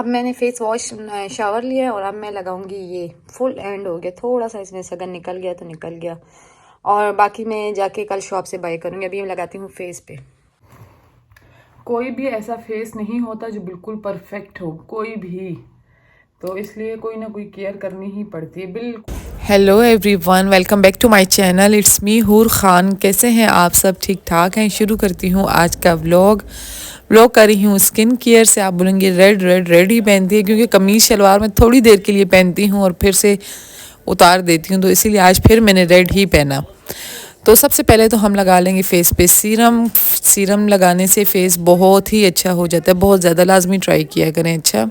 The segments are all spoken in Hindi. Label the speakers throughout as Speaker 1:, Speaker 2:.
Speaker 1: अब मैंने फेस वॉश शावर लिया है और अब मैं लगाऊंगी ये फुल एंड हो गया, थोड़ा सा इसमें से अगर निकल गया तो निकल गया, और बाकी मैं जाके कल शॉप से बाय करूँगी। अभी मैं लगाती हूँ फेस पे।
Speaker 2: कोई भी ऐसा फेस नहीं होता जो बिल्कुल परफेक्ट हो, कोई भी, तो इसलिए कोई ना कोई केयर करनी ही पड़ती है बिल्कुल।
Speaker 3: Hello everyone, welcome back to my channel. It's me Hoor Khan. कैसे हैं आप सब? ठीक ठाक हैं। शुरू करती हूँ आज का व्लॉग कर रही हूँ स्किन केयर से। आप बोलेंगे रेड ही पहनती है, क्योंकि कमीज शलवार में थोड़ी देर के लिए पहनती हूँ और फिर से उतार देती हूँ, तो इसीलिए आज फिर मैंने रेड ही पहना। तो सबसे पहले तो हम लगा लेंगे फेस पे सीरम लगाने से फेस बहुत ही अच्छा हो जाता है, बहुत ज़्यादा। लाजमी ट्राई किया करें। अच्छा,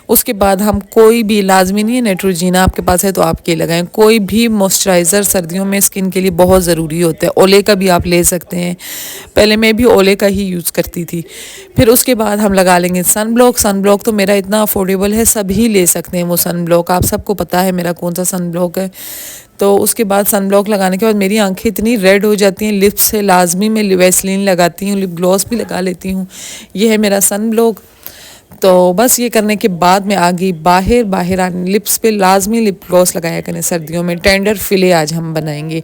Speaker 3: उसके बाद हम कोई भी, लाजमी नहीं है नेट्रोजीना आपके पास है तो आप ये लगाएं, कोई भी मॉइस्चराइज़र सर्दियों में स्किन के लिए बहुत ज़रूरी होता है। ओले का भी आप ले सकते हैं, पहले मैं भी ओले का ही यूज़ करती थी। फिर उसके बाद हम लगा लेंगे सन ब्लॉक तो मेरा इतना अफोर्डेबल है, सभी ले सकते हैं वो सन ब्लॉक। आप सबको पता है मेरा कौन सा सन ब्लॉक है। तो उसके बाद सन ब्लॉक लगाने के बाद मेरी आंखें इतनी रेड हो जाती हैं, लिप्स से लाजमी मैं वैसलीन लगाती हूँ, लिप ग्लॉस भी लगा लेती हूँ। ये है मेरा सन ब्लॉक। तो बस ये करने के बाद मैं आ गई बाहर आने। लिप्स पे लाजमी लिप ग्लॉस लगाया करें सर्दियों में। टेंडर फिले आज हम बनाएंगे।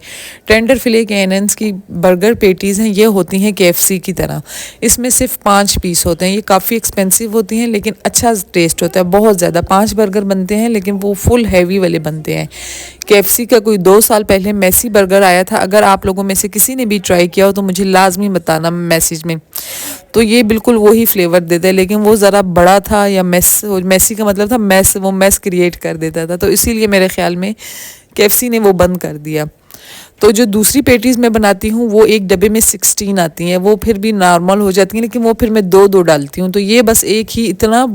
Speaker 3: टेंडर फिले KNN's की बर्गर पेटीज़ हैं, ये होती हैं KFC की तरह। इसमें सिर्फ 5 पीस होते हैं। ये काफ़ी एक्सपेंसिव होती हैं लेकिन अच्छा टेस्ट होता है, बहुत ज़्यादा। 5 बर्गर बनते हैं लेकिन वो फुल हैवी वाले बनते हैं। KFC का कोई 2 साल पहले मैसी बर्गर आया था। अगर आप लोगों में से किसी ने भी ट्राई किया हो तो मुझे लाजमी बताना मैसेज में। तो ये बिल्कुल वही फ्लेवर देता है, लेकिन वो ज़रा बड़ा था, या मैसी का मतलब था मैस, वो मैस क्रिएट कर देता था। तो इसीलिए मेरे ख्याल में KFC ने वो बंद कर दिया। तो जो दूसरी पेटीज़ मैं बनाती हूँ वो एक डब्बे में 16 आती हैं, वो फिर भी नॉर्मल हो जाती हैं, लेकिन वो फिर मैं 2 डालती हूँ। तो ये बस एक ही इतना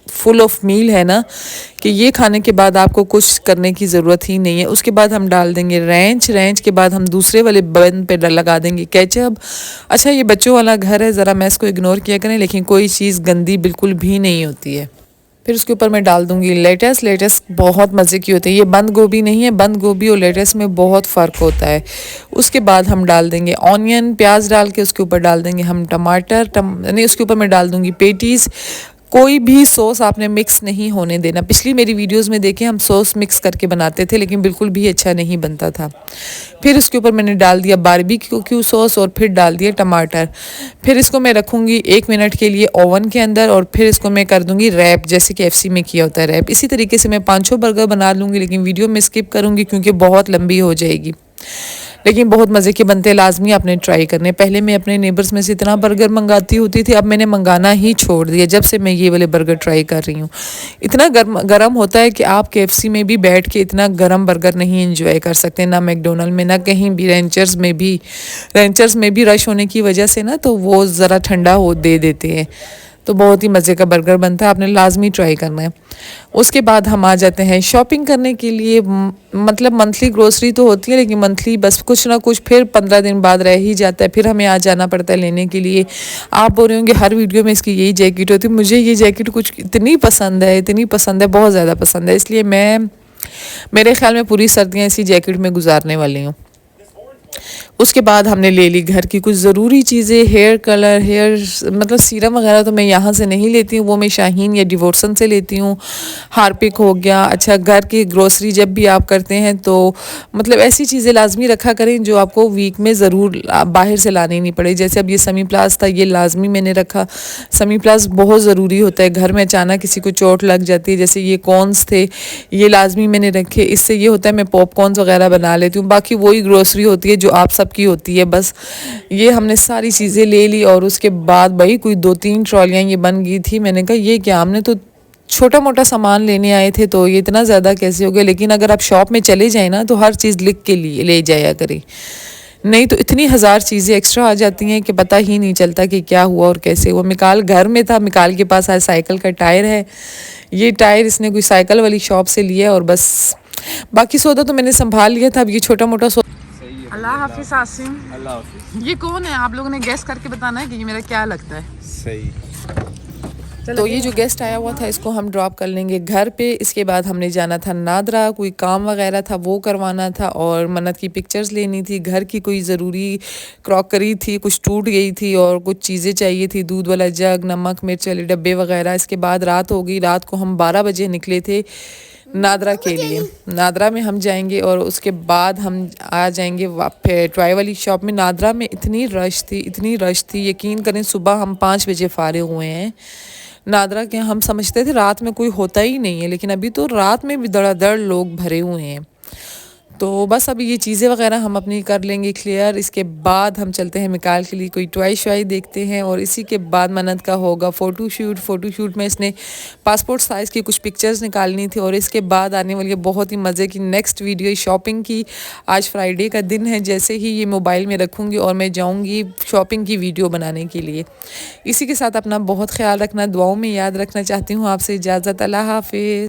Speaker 3: फुल ऑफ मील है ना कि ये खाने के बाद आपको कुछ करने की ज़रूरत ही नहीं है। उसके बाद हम डाल देंगे रेंच के बाद हम दूसरे वाले बन पे लगा देंगे केचप। अच्छा, ये बच्चों वाला घर है, ज़रा मैं इसको इग्नोर किया करें, लेकिन कोई चीज़ गंदी बिल्कुल भी नहीं होती है। फिर उसके ऊपर मैं डाल दूंगी लेटस बहुत मज़े की होती है। ये बंद गोभी नहीं है, बंद गोभी और लेटस में बहुत फ़र्क होता है। उसके बाद हम डाल देंगे ऑनियन, प्याज डाल के उसके ऊपर डाल देंगे हम टमाटर, नहीं, उसके ऊपर मैं डाल दूंगी पेटीज़। कोई भी सॉस आपने मिक्स नहीं होने देना। पिछली मेरी वीडियोस में देखें, हम सॉस मिक्स करके बनाते थे लेकिन बिल्कुल भी अच्छा नहीं बनता था। फिर उसके ऊपर मैंने डाल दिया बारबेक्यू सॉस और फिर डाल दिया टमाटर। फिर इसको मैं रखूँगी 1 मिनट के लिए ओवन के अंदर, और फिर इसको मैं कर दूँगी रैप, जैसे कि KFC में किया होता है रैप। इसी तरीके से मैं 5-6 बर्गर बना लूँगी, लेकिन वीडियो में स्किप करूँगी क्योंकि बहुत लंबी हो जाएगी। लेकिन बहुत मज़े के बनते हैं, लाजमी आपने ट्राई करने। पहले मैं अपने नेबर्स में से इतना बर्गर मंगाती होती थी, अब मैंने मंगाना ही छोड़ दिया जब से मैं ये वाले बर्गर ट्राई कर रही हूँ। इतना गरम होता है कि आप KFC में भी बैठ के इतना गरम बर्गर नहीं एंजॉय कर सकते, ना मैकडोनल्ड में, ना कहीं भी। रेंचर्स में भी रश होने की वजह से ना, तो वो ज़रा ठंडा हो दे देते हैं। तो बहुत ही मज़े का बर्गर बनता है, आपने लाजमी ट्राई करना है। उसके बाद हम आ जाते हैं शॉपिंग करने के लिए। मतलब मंथली ग्रोसरी तो होती है, लेकिन मंथली बस कुछ ना कुछ फिर 15 दिन बाद रह ही जाता है, फिर हमें आ जाना पड़ता है लेने के लिए। आप बोल रहे होंगे हर वीडियो में इसकी यही जैकेट होती है। मुझे ये जैकेट कुछ इतनी पसंद है, बहुत ज़्यादा पसंद है, इसलिए मेरे ख्याल में पूरी सर्दियाँ इसी जैकेट में गुजारने वाली हूँ। उसके बाद हमने ले ली घर की कुछ ज़रूरी चीज़ें, हेयर मतलब सीरम वगैरह तो मैं यहाँ से नहीं लेती हूँ, वो मैं शाहीन या डिवोर्सन से लेती हूँ। हार्पिक हो गया। अच्छा, घर की ग्रोसरी जब भी आप करते हैं तो मतलब ऐसी चीज़ें लाजमी रखा करें जो आपको वीक में ज़रूर बाहर से लानी नहीं पड़े। जैसे अब ये सेमी प्लास था, ये लाजमी मैंने रखा। सेमी प्लास बहुत ज़रूरी होता है, घर में अचानक किसी को चोट लग जाती है। जैसे ये कॉर्न्स थे, ये लाजमी मैंने रखे। इससे ये होता है मैं पॉपकॉर्न्स वगैरह बना लेती हूँ। बाकी वही ग्रोसरी होती है जो आप सब की होती है। बस ये हमने सारी चीज़ें ले ली, और उसके बाद भाई कोई 2-3 ट्रॉलियाँ ये बन गई थी। मैंने कहा ये क्या, हमने तो छोटा मोटा सामान लेने आए थे, तो ये इतना ज़्यादा कैसे हो गया। लेकिन अगर आप शॉप में चले जाए ना, तो हर चीज़ लिख के लिए ले जाया करें, नहीं तो इतनी 1000 चीज़ें एक्स्ट्रा आ जाती हैं कि पता ही नहीं चलता कि क्या हुआ और कैसे। वो मिकाल घर में था, मिकाल के पास आज साइकिल का टायर है। ये टायर इसने कोई साइकिल वाली शॉप से लिया, और बस बाकी सौदा तो मैंने संभाल लिया था। अब ये छोटा मोटा अल्लाह हाफिज़ आसिम।
Speaker 2: अल्लाह हाफिज़।
Speaker 3: ये कौन है? आप लोगों ने गैस करके बताना है कि ये मेरा क्या लगता है।
Speaker 2: सही।
Speaker 3: तो ये जो गेस्ट आया हुआ था इसको हम ड्रॉप कर लेंगे घर पे। इसके बाद हमने जाना था नादरा, कोई काम वगैरह था वो करवाना था और मन्नत की पिक्चर्स लेनी थी। घर की कोई ज़रूरी क्रॉकरी थी, कुछ टूट गई थी और कुछ चीज़ें चाहिए थी, दूध वाला जग, नमक मिर्च वाले डब्बे वगैरह। इसके बाद रात हो गई, रात को हम 12 बजे निकले थे नादरा के लिए। नादरा में हम जाएंगे और उसके बाद हम आ जाएंगे टॉय वाली शॉप में। नादरा में इतनी रश थी, यकीन करें सुबह हम 5 बजे फारिग हुए हैं। नादरा के हम समझते थे रात में कोई होता ही नहीं है, लेकिन अभी तो रात में भी धड़ाधड़ लोग भरे हुए हैं। तो बस अभी ये चीज़ें वगैरह हम अपनी कर लेंगे क्लियर। इसके बाद हम चलते हैं मिकाल के लिए कोई टॉय शॉय देखते हैं और इसी के बाद मन्नत का होगा फ़ोटोशूट में इसने पासपोर्ट साइज़ की कुछ पिक्चर्स निकालनी थी। और इसके बाद आने वाली बहुत ही मज़े की नेक्स्ट वीडियो शॉपिंग की। आज फ्राइडे का दिन है, जैसे ही ये मोबाइल में रखूँगी और मैं जाऊँगी शॉपिंग की वीडियो बनाने के लिए। इसी के साथ अपना बहुत ख्याल रखना, दुआओं में याद रखना चाहती हूँ। आपसे इजाज़त, अल्लाह हाफिज़।